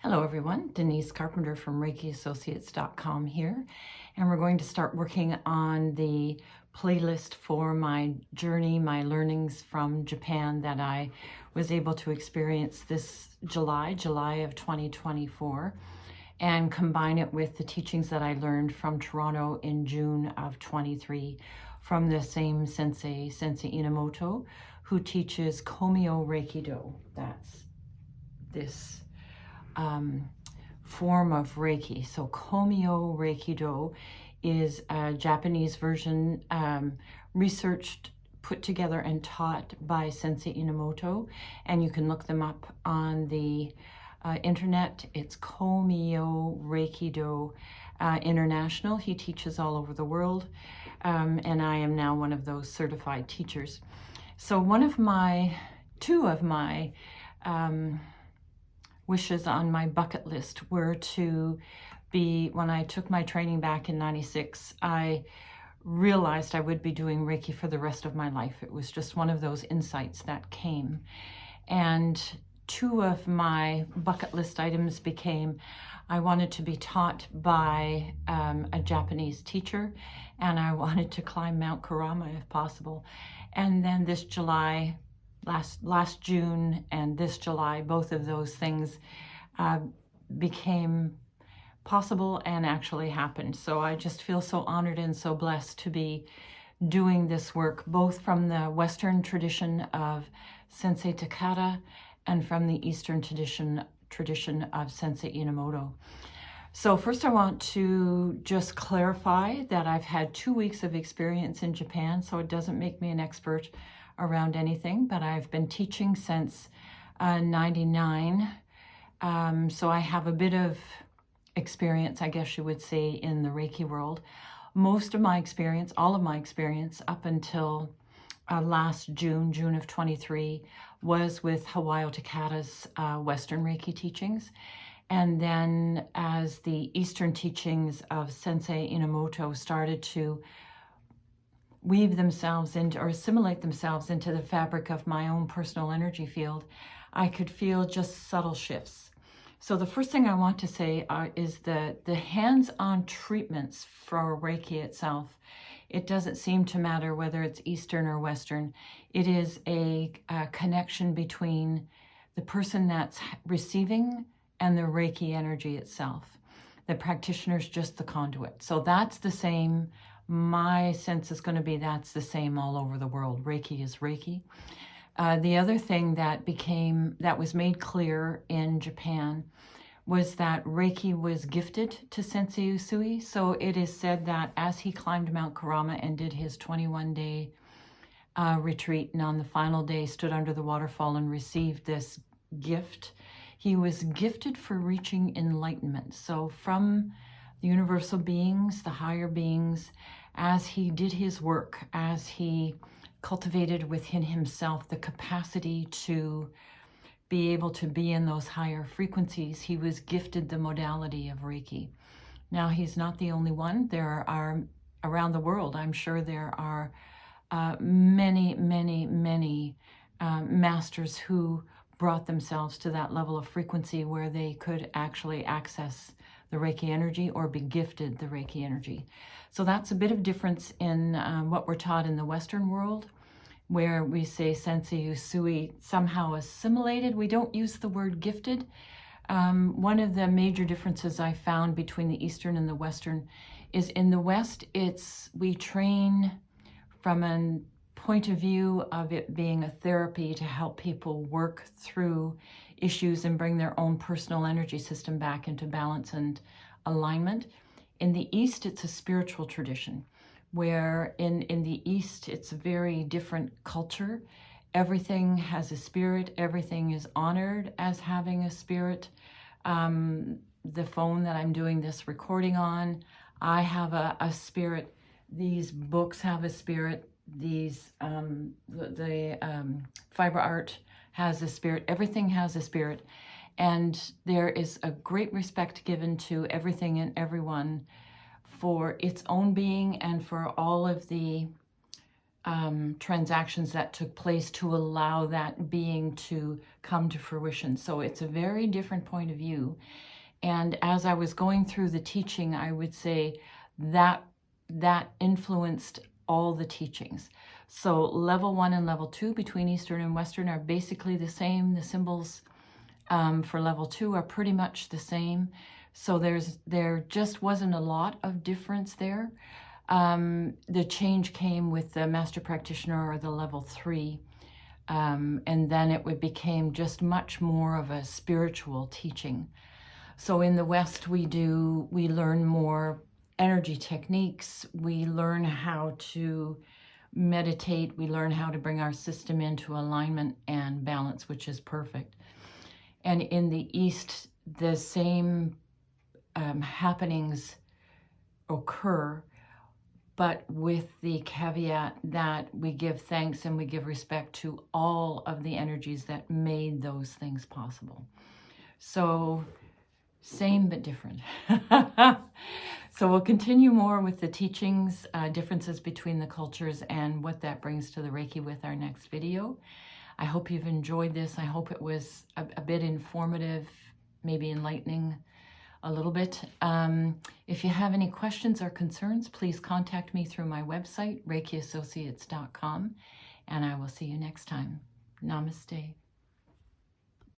Hello everyone, Denise Carpenter from ReikiAssociates.com here, and we're going to start working on the playlist for my journey, my learnings from Japan that I was able to experience this July of 2024, and combine it with the teachings that I learned from Toronto in June of 23 from the same Sensei Inamoto, who teaches Komyo Reikido. That's this form of Reiki. So Komyo Reikido is a Japanese version researched, put together and taught by Sensei Inamoto, and you can look them up on the internet. It's Komyo Reikido International. He teaches all over the world, and I am now one of those certified teachers. So two of my wishes on my bucket list were to be, when I took my training back in 96, I realized I would be doing Reiki for the rest of my life. It was just one of those insights that came. And two of my bucket list items became, I wanted to be taught by a Japanese teacher, and I wanted to climb Mount Kurama if possible. And then this July, last June and this July, both of those things became possible and actually happened. So I just feel so honored and so blessed to be doing this work, both from the Western tradition of Sensei Takata and from the Eastern tradition of Sensei Inamoto. So first I want to just clarify that I've had 2 weeks of experience in Japan, so it doesn't make me an expert around anything, but I've been teaching since 99. So I have a bit of experience, I guess you would say, in the Reiki world. Most of my experience, all of my experience up until last June of 23, was with Hawayo Takata's Western Reiki teachings. And then as the Eastern teachings of Sensei Inamoto started to weave themselves into, or assimilate themselves into the fabric of my own personal energy field, I could feel just subtle shifts. So the first thing I want to say is the hands-on treatments for Reiki itself. It doesn't seem to matter whether it's Eastern or Western. It is a connection between the person that's receiving and the Reiki energy itself. The practitioner's just the conduit. So that's the same. My sense is going to be that's the same all over the world. Reiki is Reiki. The other thing that was made clear in Japan was that Reiki was gifted to Sensei Usui. So it is said that as he climbed Mount Kurama and did his 21-day retreat, and on the final day stood under the waterfall and received this gift, he was gifted for reaching enlightenment. So from the universal beings, the higher beings, as he did his work, as he cultivated within himself the capacity to be able to be in those higher frequencies, he was gifted the modality of Reiki. Now, he's not the only one. There are, around the world, I'm sure there are many masters who brought themselves to that level of frequency where they could actually access the Reiki energy or be gifted the Reiki energy. So that's a bit of difference in what we're taught in the Western world, where we say Sensei Usui somehow assimilated. We don't use the word gifted. One of the major differences I found between the Eastern and the Western is in the West, we train from a point of view of it being a therapy to help people work through issues and bring their own personal energy system back into balance and alignment. In the East, it's a spiritual tradition, where in the East, it's a very different culture. Everything has a spirit. Everything is honored as having a spirit. The phone that I'm doing this recording on, I have a spirit. These books have a spirit. These the fiber art has a spirit. Everything has a spirit, and there is a great respect given to everything and everyone for its own being and for all of the transactions that took place to allow that being to come to fruition. So it's a very different point of view. And as I was going through the teaching, I would say that influenced all the teachings. So level 1 and level 2 between Eastern and Western are basically the same. The symbols for level 2 are pretty much the same. So there just wasn't a lot of difference there. The change came with the Master Practitioner or the level 3. And then it became just much more of a spiritual teaching. So in the West, we learn more energy techniques. We learn how to meditate. We learn how to bring our system into alignment and balance, which is perfect. And in the East, the same happenings occur, but with the caveat that we give thanks and we give respect to all of the energies that made those things possible. So same but different. So we'll continue more with the teachings, differences between the cultures, and what that brings to the Reiki with our next video. I hope you've enjoyed this. I hope it was a bit informative, maybe enlightening a little bit. If you have any questions or concerns, please contact me through my website, ReikiAssociates.com, and I will see you next time. Namaste.